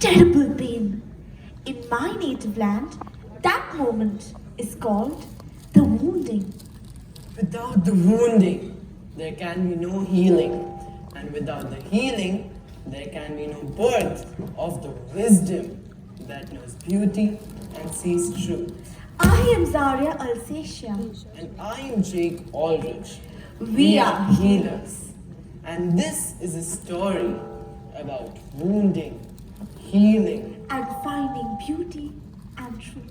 terrible pain. In my native land, that moment is called the wounding. Without the wounding, there can be no healing. And without the healing, there can be no birth of the wisdom that knows beauty and sees truth. I am Zaria Alsacia. And I am Jake Aldrich. We are healers. And this is a story about wounding, healing, and finding beauty and truth.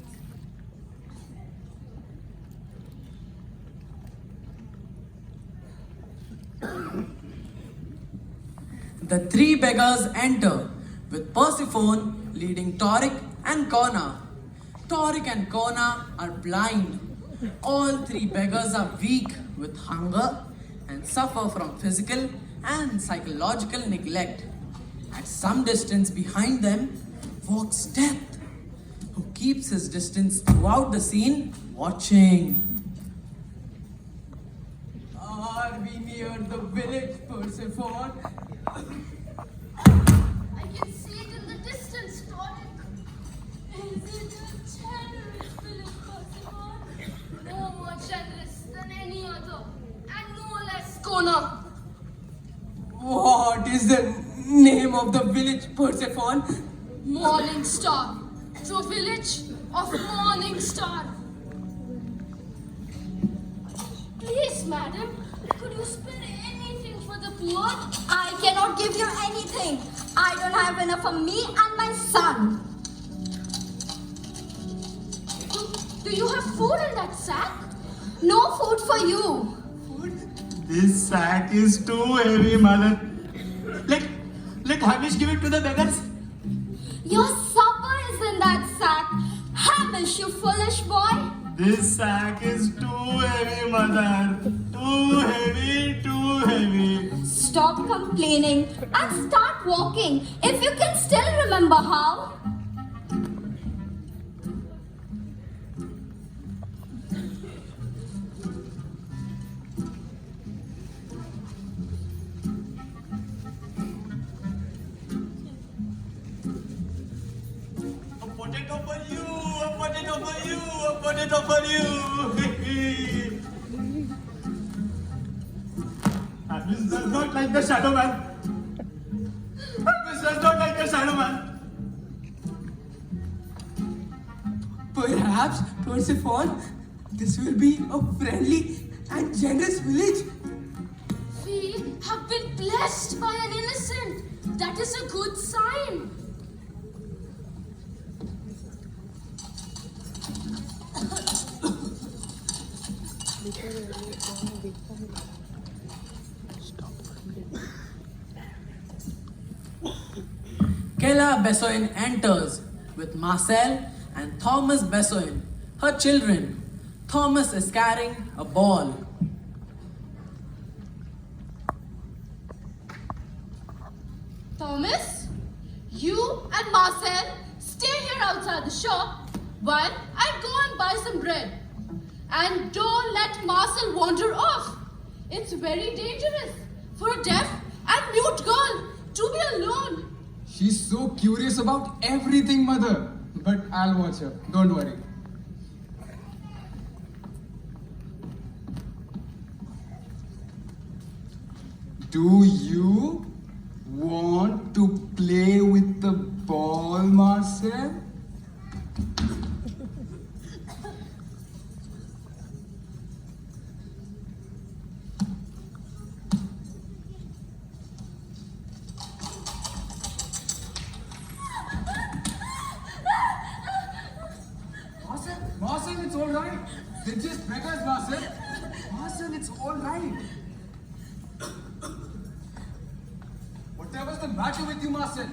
The three beggars enter, with Persephone leading Toric and Kona. Toric and Kona are blind. All three beggars are weak with hunger and suffer from physical and psychological neglect. At some distance behind them walks Death, who keeps his distance throughout the scene, watching. Are we near the village, Persephone? I can see it in the distance, Tonic. Is it a generous village, Persephone? No more generous than any other, and no less Kona. What is the name of the village, Persephone? Morning Star, the village of Morning Star. Please, madam, could you spare anything for the poor? I cannot give you anything. I don't have enough for me and my son. Do you have food in that sack? No food for you. This sack is too heavy, mother. Let Hamish give it to the beggars. Your supper is in that sack. Hamish, you foolish boy. This sack is too heavy, mother. Too heavy, too heavy. Stop complaining and start walking if you can still remember how. A potato for you, a potato for you, a potato for you. Hamish does not like the shadow man. Hamish does not like the shadow man. Perhaps, Persephone, this will be a friendly and generous village. We have been blessed by an innocent. That is a good sign. Kela Bessoin enters with Marcel and Thomas Bessoin, her children. Thomas is carrying a ball. Thomas, you and Marcel stay here outside the shop while I go and buy some bread. And don't let Marcel wander off. It's very dangerous for a deaf and mute girl to be alone. She's so curious about everything, mother. But I'll watch her. Don't worry. Do you want to play with the ball, Marcel? Marcel, it's all right. They're just beggars, Marcel. Marcel, it's all right. Whatever's the matter with you, Marcel?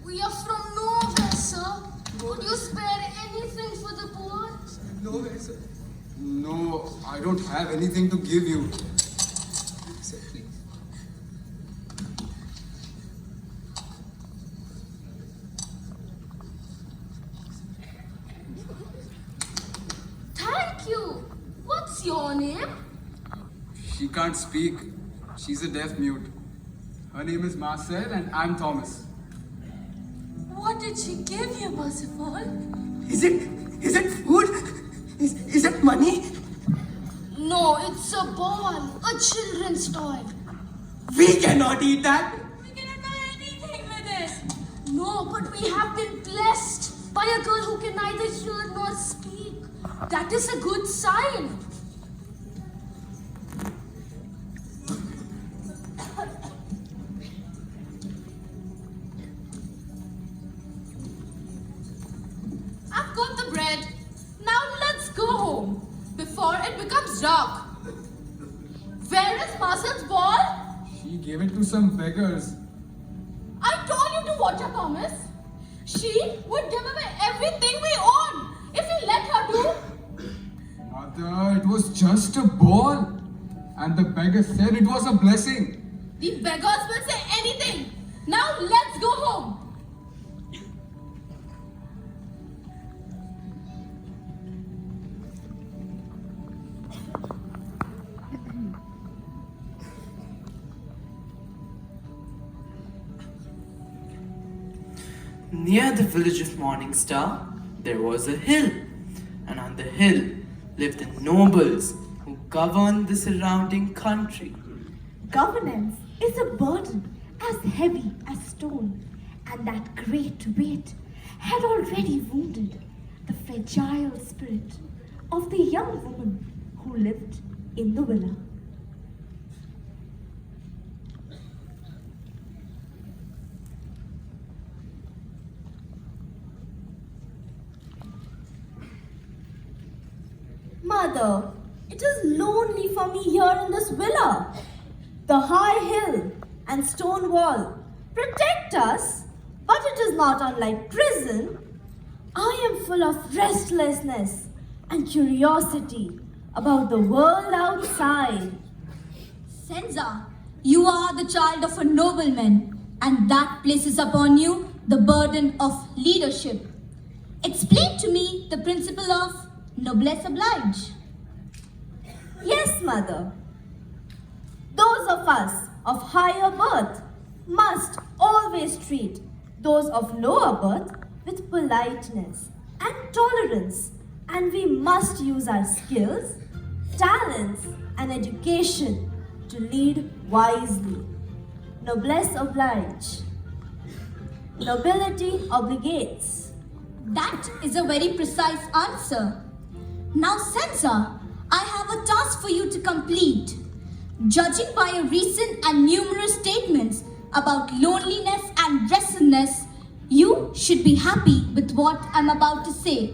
We are from nowhere, sir. Could you spare anything for the poor? No, sir. No, I don't have anything to give you. Sir, please. like you. What's your name? She can't speak. She's a deaf mute. Her name is Marcel and I'm Thomas. What did she give you, Percival? Is it food? Is it money? No, it's a ball, a children's toy. We cannot eat that. We cannot do anything with it. No, but we have been blessed by a girl who can neither hear nor speak. That is a good sign. I've got the bread. Now let's go home before it becomes dark. Where is Marcel's ball? She gave it to some beggars. I told you to watch her, Thomas. She would give away everything we own if we let her do. Mother, it was just a ball. And the beggar said it was a blessing. The beggars will say anything. Now let's go home. Near the village of Morning Star, there was a hill, and on the hill lived the nobles who governed the surrounding country. Governance is a burden as heavy as stone, and that great weight had already wounded the fragile spirit of the young woman who lived in the villa. Mother, it is lonely for me here in this villa. The high hill and stone wall protect us, but it is not unlike prison. I am full of restlessness and curiosity about the world outside. Senza, you are the child of a nobleman, and that places upon you the burden of leadership. Explain to me the principle of noblesse oblige. Yes, Mother. Those of us of higher birth must always treat those of lower birth with politeness and tolerance, and we must use our skills, talents, and education to lead wisely. Noblesse oblige. Nobility obligates. That is a very precise answer. Now, Senza, I have a task for you to complete. Judging by your recent and numerous statements about loneliness and restlessness, you should be happy with what I'm about to say.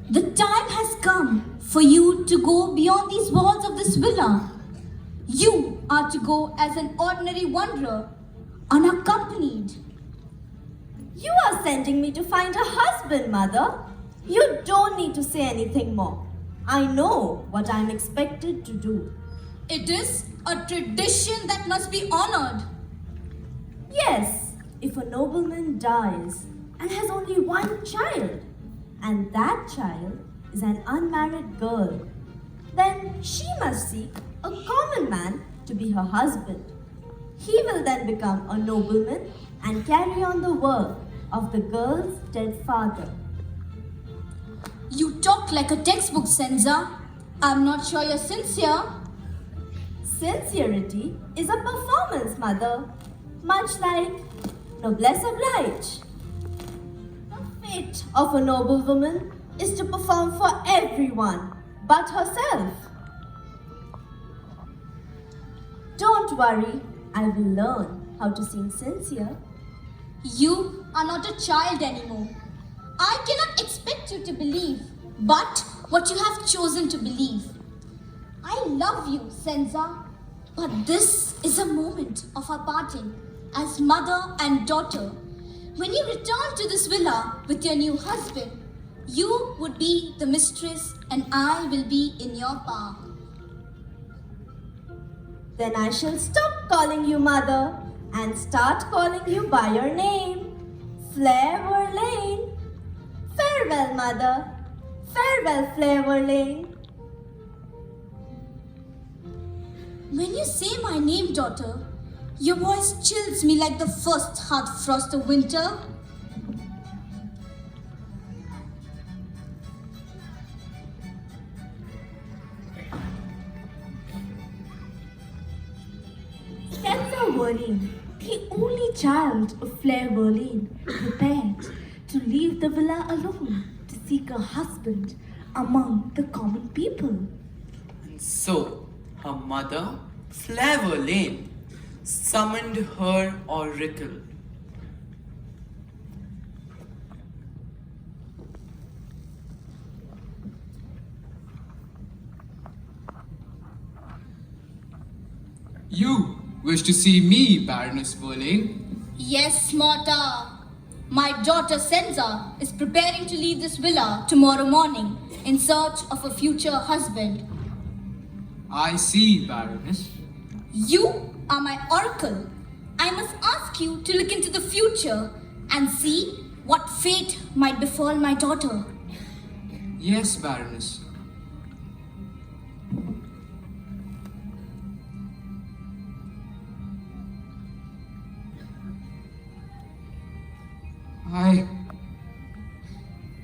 The time has come for you to go beyond these walls of this villa. You are to go as an ordinary wanderer, unaccompanied. You are sending me to find a husband, Mother. You don't need to say anything more. I know what I'm expected to do. It is a tradition that must be honored. Yes, if a nobleman dies and has only one child, and that child is an unmarried girl, then she must seek a common man to be her husband. He will then become a nobleman and carry on the work of the girl's dead father. You talk like a textbook, Senza. I'm not sure you're sincere. Sincerity is a performance, Mother, much like noblesse oblige. The fate of a noblewoman is to perform for everyone but herself. Don't worry, I will learn how to seem sincere. You are not a child anymore. I cannot expect you to believe, but what you have chosen to believe. I love you, Senza, but this is a moment of our parting as mother and daughter. When you return to this villa with your new husband, you would be the mistress and I will be in your power. Then I shall stop calling you Mother and start calling you by your name, Flair Verlaine. Farewell, Mother. Farewell, Flavor Lane. When you say my name, daughter, your voice chills me like the first hard frost of winter. Spencer Verlaine, the only child of Flair Verlaine, prepared to leave the villa alone to seek a husband among the common people. And so, her mother, Flavor Lane, summoned her oracle. You wish to see me, Baroness Verlaine? Yes, Marta. My daughter Senza is preparing to leave this villa tomorrow morning in search of a future husband. I see, Baroness. You are my oracle. I must ask you to look into the future and see what fate might befall my daughter. Yes, Baroness.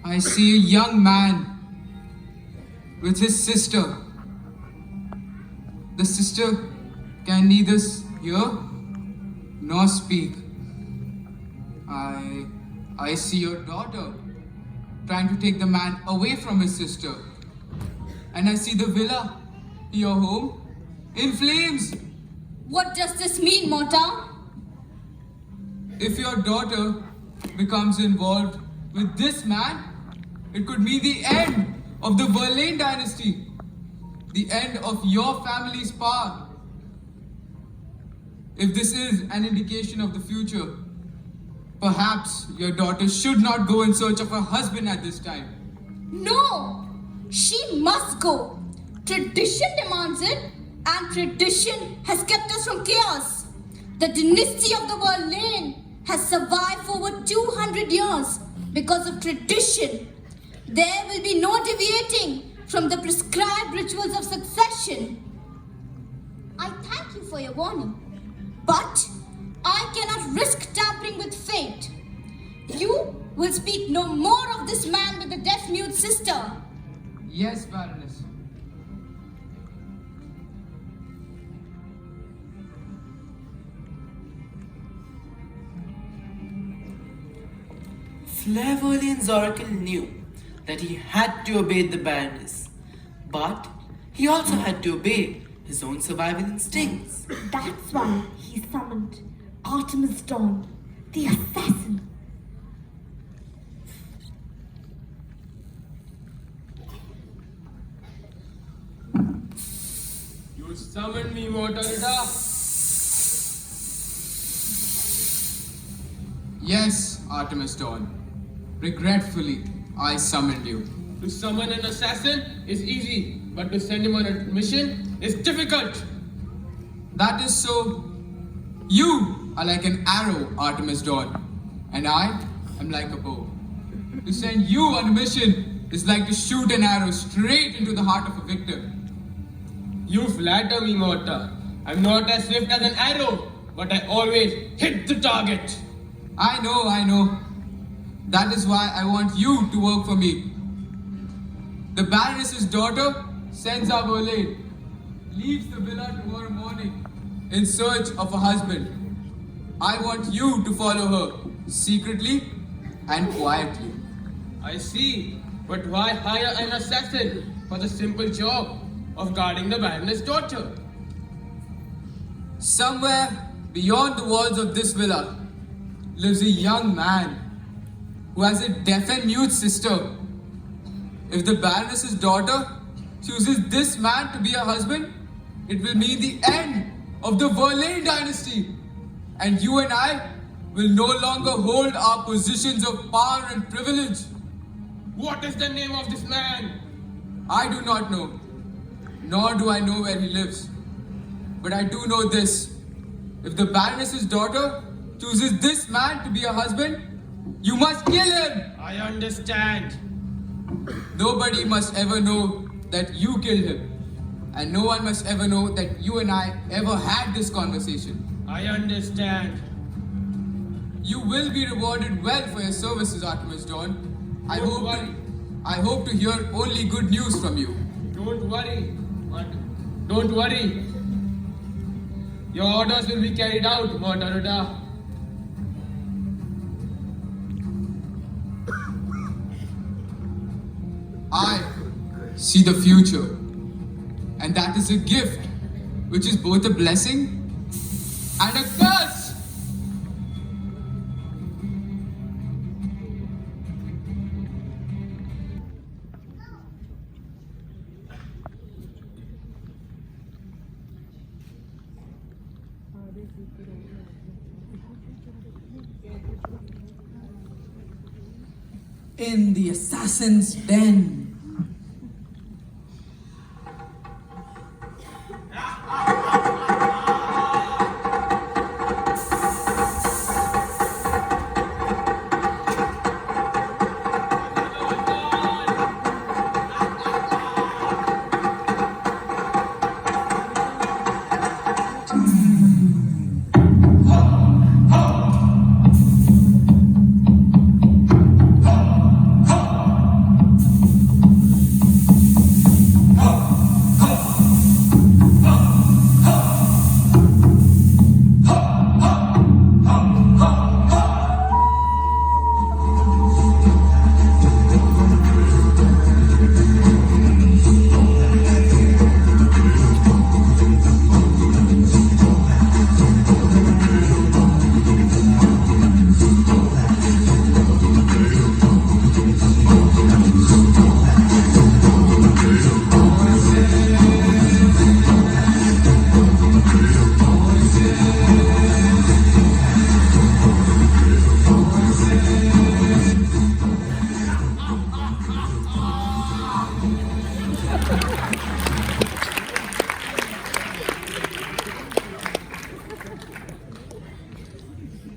I see a young man with his sister. The sister can neither hear nor speak. I see your daughter trying to take the man away from his sister. And I see the villa, your home, in flames. What does this mean, Marta? If your daughter becomes involved with this man, it could mean the end of the Verlaine dynasty, the end of your family's power. If this is an indication of the future, perhaps your daughter should not go in search of a husband at this time. No! She must go. Tradition demands it, and tradition has kept us from chaos. The dynasty of the Verlaine has survived for over 200 years because of tradition. There will be no deviating from the prescribed rituals of succession. I thank you for your warning, but I cannot risk tampering with fate. You will speak no more of this man with the deaf-mute sister. Yes, Baroness. Flavor Lane's oracle knew that he had to obey the Baroness, but he also had to obey his own survival instincts. That's why he summoned Artemis Dawn, the assassin. You summoned me, Mortarita. Yes, Artemis Dawn. Regretfully, I summoned you. To summon an assassin is easy, but to send him on a mission is difficult. That is so. You are like an arrow, Artemis Dawn, and I am like a bow. To send you on a mission is like to shoot an arrow straight into the heart of a victim. You flatter me, Morta. I'm not as swift as an arrow, but I always hit the target. I know. That is why I want you to work for me. The Baroness's daughter, Senza Verlaine, leaves the villa tomorrow morning in search of a husband. I want you to follow her secretly and quietly. I see, but why hire an assassin for the simple job of guarding the Baroness' daughter? Somewhere beyond the walls of this villa lives a young man who has a deaf and mute sister. If the Baroness's daughter chooses this man to be her husband, it will mean the end of the Verlaine dynasty. And you and I will no longer hold our positions of power and privilege. What is the name of this man? I do not know, nor do I know where he lives. But I do know this. If the Baroness's daughter chooses this man to be her husband, you must kill him. I understand. nobody must ever know that you killed him. And no one must ever know that you and I ever had this conversation. I understand. You will be rewarded well for your services, Artemis Dawn. Don't worry. I hope to hear only good news from you. Don't worry. Don't worry. Your orders will be carried out, Moderata. I see the future. And that is a gift, which is both a blessing and a curse. In the assassin's den.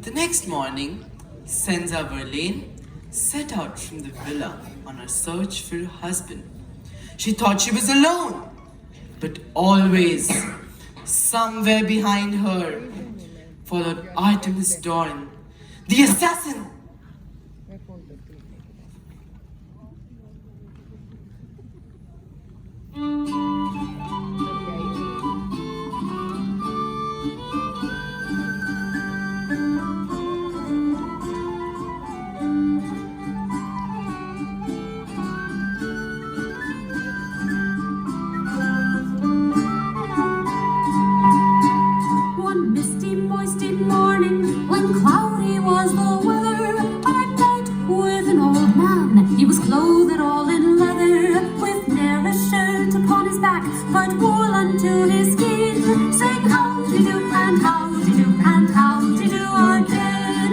The next morning, Senza Verlaine set out from the villa on a search for her husband. She thought she was alone, but always, somewhere behind her, followed Artemis Dawn, the assassin. One misty, moisty morning, when cloudy was the weather, I met with an old man. He was clothed all in leather, with ne'er a shirt upon his back, but wool unto his skin, saying how do you do, and how do you do, and how do you do again.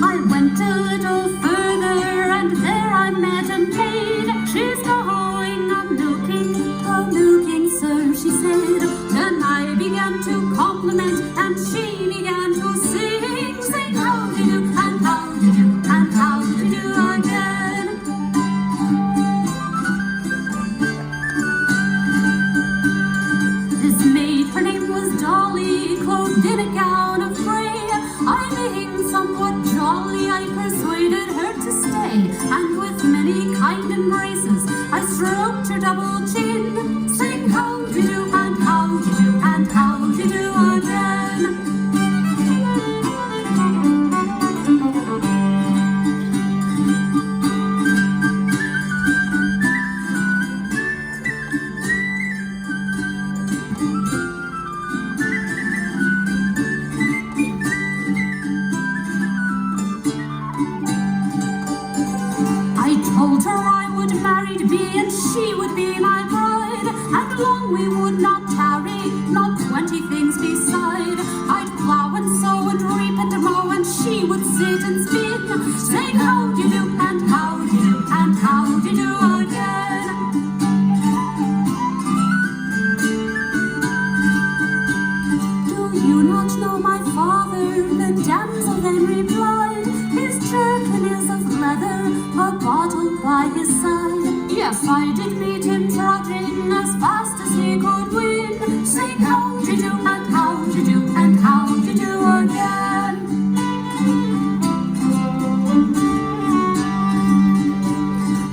I went a little further, and there I met a maid. She's going a milking, sir, she said. Then I began to compliment, and she began to sing how do you do, and how do you do, and how do you do again. This maid, her name was Dolly, clothed in a gown of gray. I being somewhat jolly, I persuaded her to stay, and with many kind embraces, I stroked her double chin, saying how do you do, and how do you do, and how do you do again. I told her I would married be, and she would be my bride, and long we would not tarry, not 20 things beside. I'd plow and sow and reap and mow, and she would sit and spin, saying how do you do, and how do you do, and how do you do again. Do you not know my father? The damsel then replied. bottle by his side. Yes, I did meet him trotting as fast as he could win, saying how do you do and how do you do and how do you do again.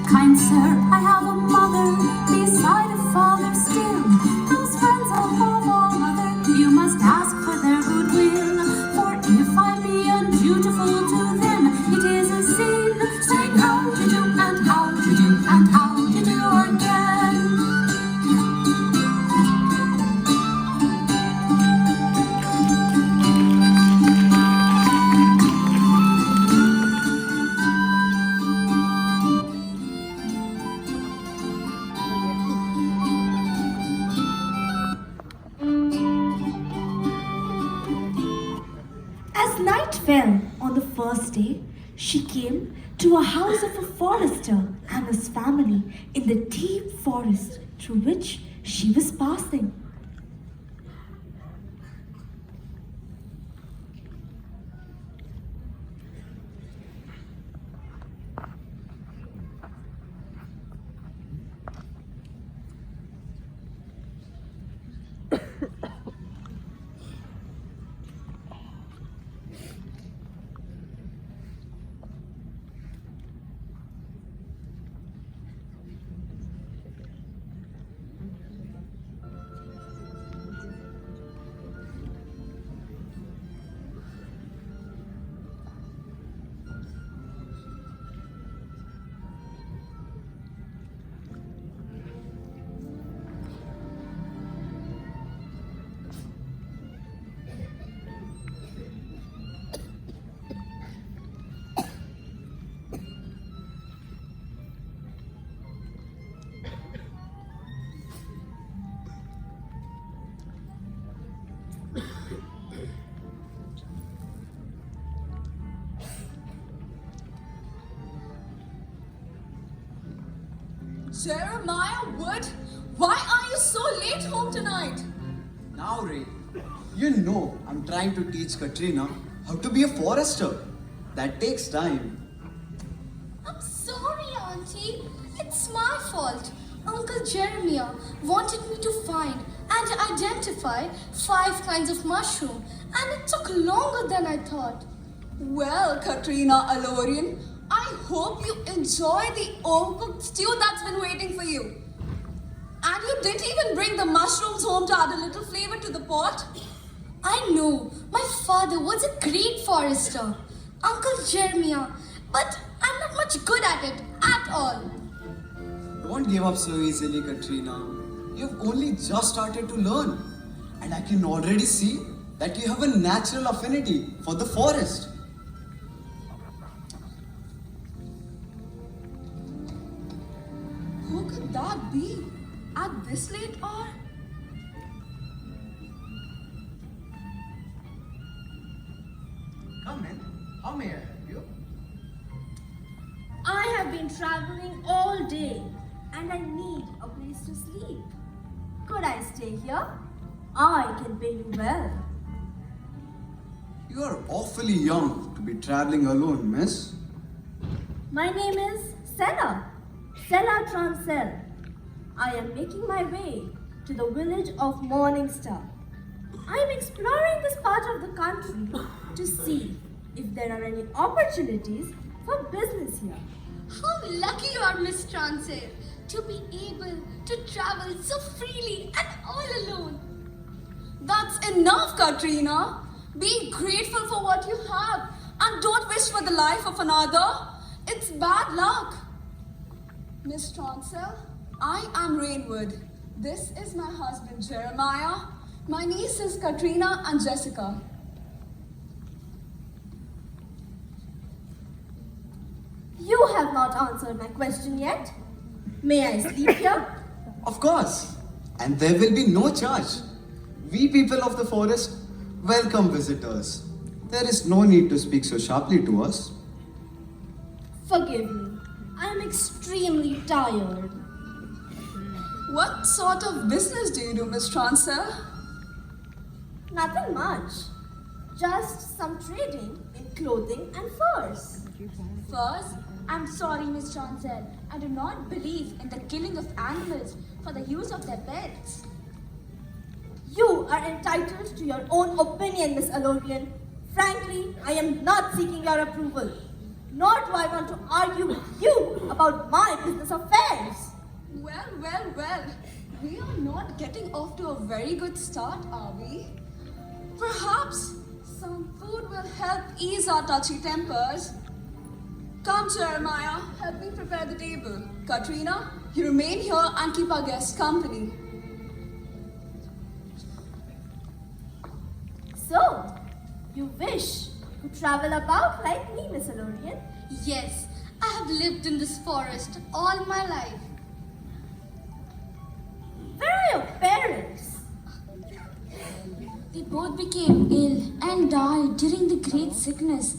Kind sir, I have a mother beside a father still. Those friends above all other, you must ask for their goodwill. For if I be undutiful to them, it is a sin. Saying how do you do and how do you do and how do you do again. As night fell on the first day, she came to a house of a forester and his family in the deep forest through which she was passing. Jeremiah Wood, why are you so late home tonight? Now, Ray, you know I'm trying to teach Katrina how to be a forester. That takes time. I'm sorry, Auntie. It's my fault. Uncle Jeremiah wanted me to find and identify 5 kinds of mushroom, and it took longer than I thought. Well, Katrina Alorian, I hope you enjoy the overcooked stew that's been waiting for you. And you didn't even bring the mushrooms home to add a little flavor to the pot. I know, my father was a great forester, Uncle Jeremiah, but I'm not much good at it at all. Don't give up so easily, Katrina. You've only just started to learn. And I can already see that you have a natural affinity for the forest. Who could that be? At this late hour? Come in. How may I help you? I have been traveling all day and I need a place to sleep. Could I stay here? I can pay you well. You are awfully young to be traveling alone, miss. My name is Sela Transel. I am making my way to the village of Morningstar. I am exploring this part of the country to see if there are any opportunities for business here. How lucky you are, Miss Transel, to be able to travel so freely and all alone. That's enough, Katrina. Be grateful for what you have and don't wish for the life of another. It's bad luck. Miss Transel, I am Rainwood. This is my husband, Jeremiah. My nieces, Katrina and Jessica. You have not answered my question yet. May I sleep here? Of course. And there will be no charge. We people of the forest welcome visitors. There is no need to speak so sharply to us. Forgive me. I am extremely tired. What sort of business do you do, Miss Transel? Nothing much. Just some trading in clothing and furs. First, I'm sorry, Miss Chancel. I do not believe in the killing of animals for the use of their pets. You are entitled to your own opinion, Miss Alorian. Frankly, I am not seeking your approval. Nor do I want to argue with you about my business affairs. Well. We are not getting off to a very good start, are we? Perhaps some food will help ease our touchy tempers. Come, Jeremiah, help me prepare the table. Katrina, you remain here and keep our guests company. So, you wish to travel about like me, Miss Alorian? Yes, I have lived in this forest all my life. Where are your parents? They both became ill and died during the great sickness.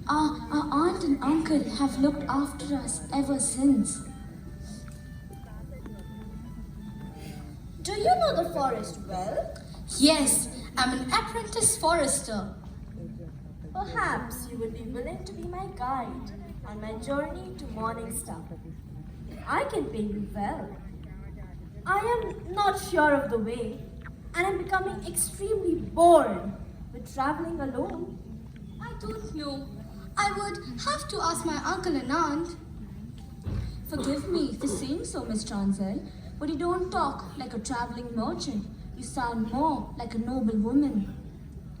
Our aunt and uncle have looked after us ever since. Do you know the forest well? Yes, I'm an apprentice forester. Perhaps you would be willing to be my guide on my journey to Morningstar. I can pay you well. I am not sure of the way, and I'm becoming extremely bored with traveling alone. I don't know. I would have to ask my uncle and aunt. Forgive me for saying so, Miss Chancel, but you don't talk like a traveling merchant. You sound more like a noble woman.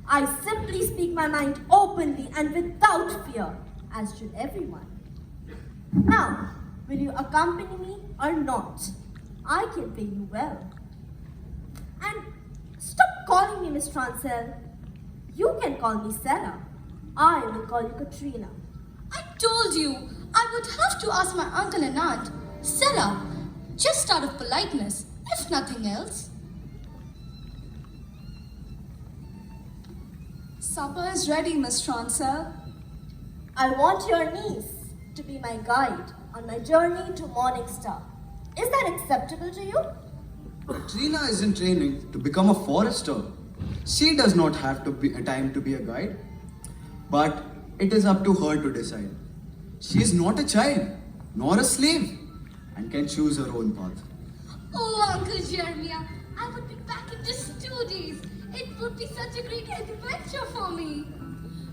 I simply speak my mind openly and without fear, as should everyone. Now, will you accompany me or not? I can pay you well. And stop calling me Miss Chancel. You can call me Sella. I will call you Katrina. I told you I would have to ask my uncle and aunt. Sella, just out of politeness, if nothing else. Supper is ready, Miss Chancel. I want your niece to be my guide on my journey to Morningstar. Is that acceptable to you? Trina is in training to become a forester. She does not have to be a time to be a guide. But it is up to her to decide. She is not a child, nor a slave, and can choose her own path. Oh, Uncle Jeremiah, I would be back in just 2 days. It would be such a great adventure for me.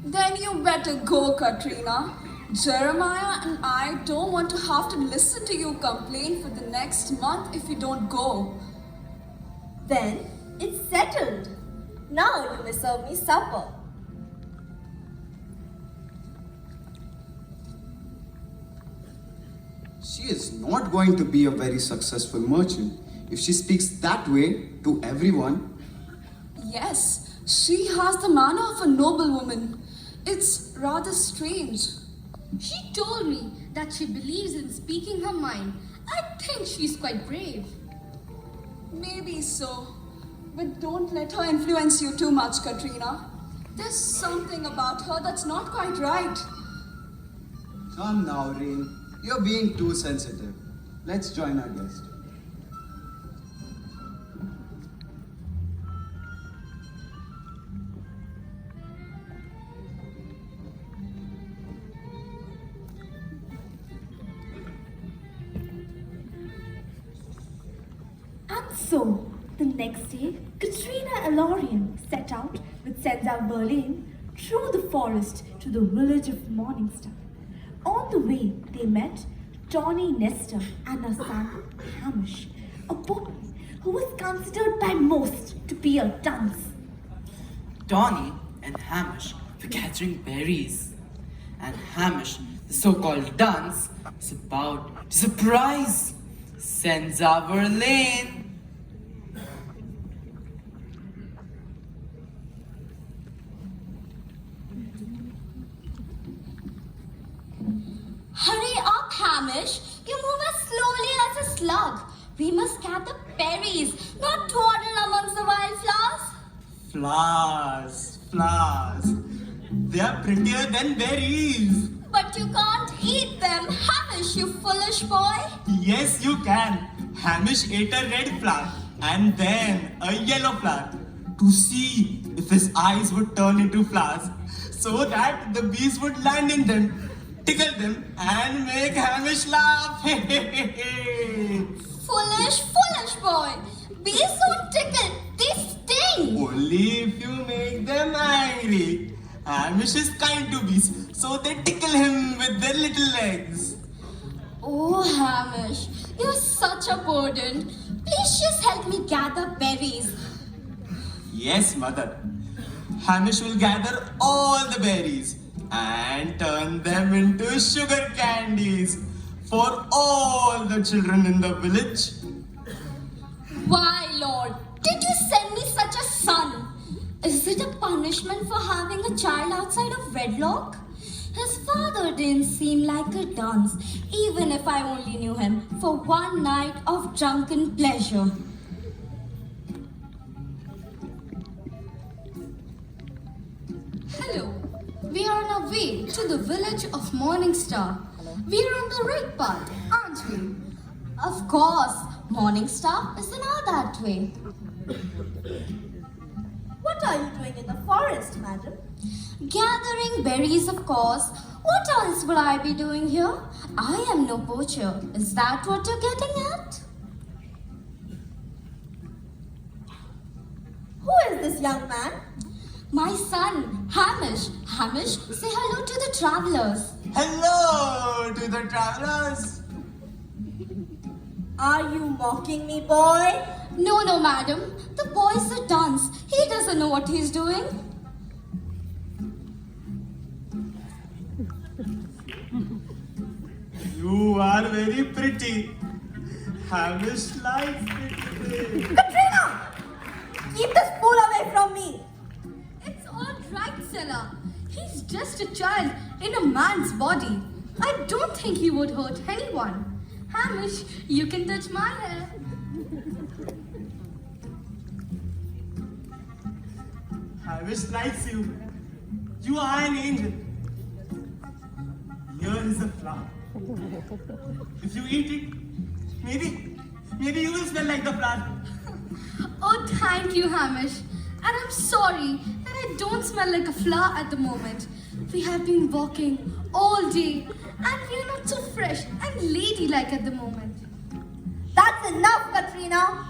Then you better go, Katrina. Jeremiah and I don't want to have to listen to you complain for the next month if you don't go. Then it's settled. Now you may serve me supper. She is not going to be a very successful merchant if she speaks that way to everyone. Yes, she has the manner of a noblewoman. It's rather strange. She told me that she believes in speaking her mind. I think she's quite brave. Maybe so, but don't let her influence you too much, Katrina. There's something about her that's not quite right. Come now, Rain. You're being too sensitive. Let's join our guest. And so, the next day, Katrina Alorian set out with Senza Berlin through the forest to the village of Morningstar. On the way, they met Tawny Nestor and her son Hamish, a boy who was considered by most to be a dunce. Donnie and Hamish were gathering berries, and Hamish, the so-called dunce, was about to surprise Senza Verlaine. Hurry up, Hamish. You move as slowly as a slug. We must gather berries, not dawdle amongst the wildflowers. Flowers. They are prettier than berries. But you can't eat them, Hamish, you foolish boy. Yes, you can. Hamish ate a red flower and then a yellow flower to see if his eyes would turn into flowers. so that the bees would land in them, tickle them, and make Hamish laugh. Foolish, foolish boy. Bees don't tickle, they sting. Only if you make them angry. Hamish is kind to bees, so they tickle him with their little legs. Oh, Hamish, you're such a burden. Please just help me gather berries. Yes, mother. Hamish will gather all the berries and turn them into sugar candies for all the children in the village. Why, Lord, did you send me such a son? Is it a punishment for having a child outside of wedlock? His father didn't seem like a dunce, even if I only knew him for one night of drunken pleasure. Hello. We are on our way to the village of Morningstar. We are on the right path, aren't we? Of course, Morningstar is not that way. What are you doing in the forest, madam? Gathering berries, of course. What else would I be doing here? I am no poacher. Is that what you're getting at? Who is this young man? My son, Hamish. Hamish, say hello to the travelers. Hello to the travelers. Are you mocking me, boy? No, madam. The boy's a dunce. He doesn't know what he's doing. You are very pretty. Hamish likes pretty. Katrina! Keep this fool away from me! It's all right, Stella. He's just a child in a man's body. I don't think he would hurt anyone. Hamish, you can touch my hair. Hamish likes you. You are an angel. Here is a flower. If you eat it, maybe you will smell like the flower. Oh, thank you, Hamish. And I'm sorry that I don't smell like a flower at the moment. We have been walking all day and we're not so fresh and ladylike at the moment. That's enough, Katrina!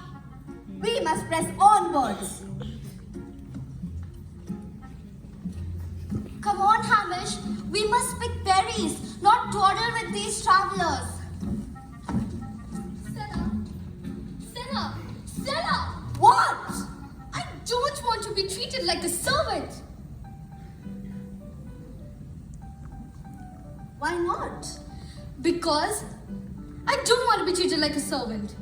We must press onwards. Come on, Hamish. We must pick berries, not dawdle with these travelers. Stella! What? I don't want to be treated like a servant. Why not? Because I don't want to be treated like a servant.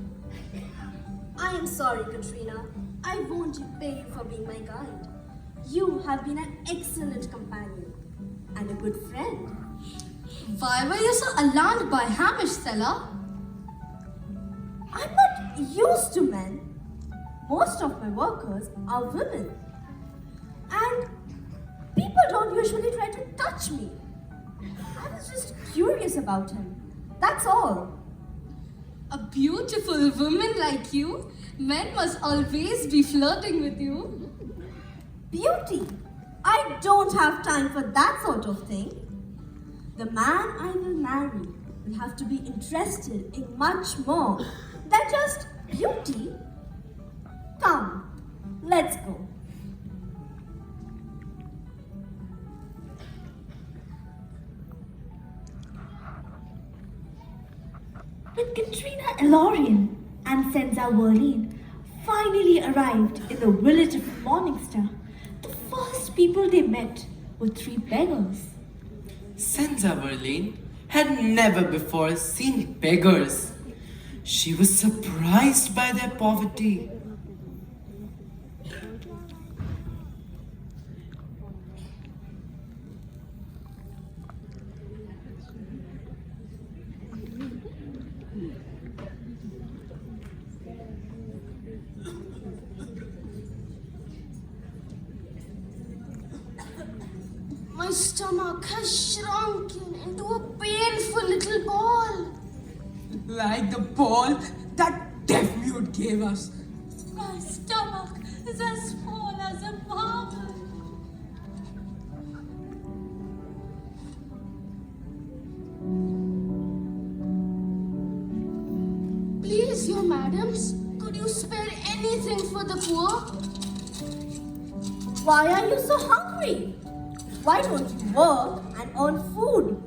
I am sorry, Katrina. I won't pay you for being my guide. You have been an excellent companion and a good friend. Why were you so alarmed by Hamish, Stella? I'm not used to men. Most of my workers are women. And people don't usually try to touch me. I was just curious about him. That's all. A beautiful woman like you, men must always be flirting with you. Beauty. I don't have time for that sort of thing. The man I will marry will have to be interested in much more than just beauty. Come, let's go. When Katrina Elorian and Senza Verlaine finally arrived in the village of Morningstar, the first people they met were three beggars. Senza Verlaine had never before seen beggars. She was surprised by their poverty. My stomach has shrunken into a painful little ball. Like the ball that deaf mute gave us. My stomach is as small as a marble. Please, your madams, could you spare anything for the poor? Why are you so hungry? Why don't you work and earn food?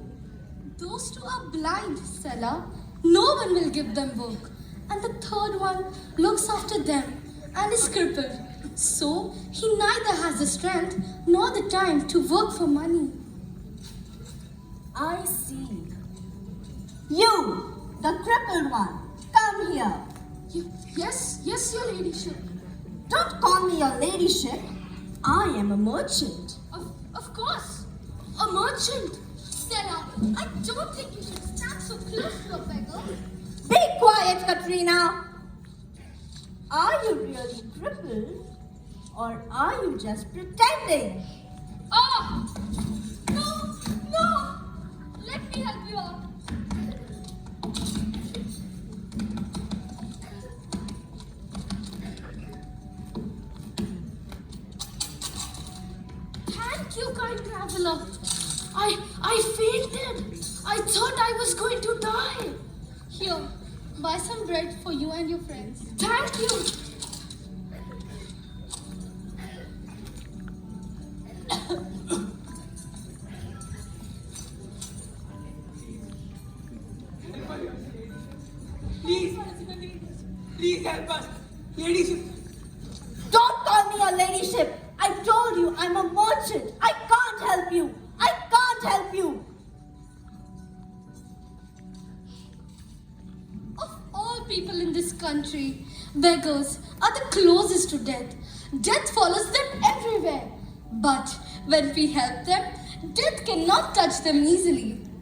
Those two are blind, Stella. No one will give them work. And the third one looks after them and is crippled. So he neither has the strength nor the time to work for money. I see. You, the crippled one, come here. Yes, your ladyship. Don't call me your ladyship. I am a merchant. Of course, a merchant. Stella, I don't think you should stand so close to a beggar. Be quiet, Katrina. Are you really crippled? Or are you just pretending? Ah! No! Let me help you out. Thank you, kind traveler. I fainted. I thought I was going to die. Here, buy some bread for you and your friends. Thank you. Please help us. Ladyship. Don't call me your ladyship. I told you I'm a merchant. I can't help you. I can't help you. Of all people in this country, beggars are the closest to death. Death follows them everywhere. But when we help them, death cannot touch them easily.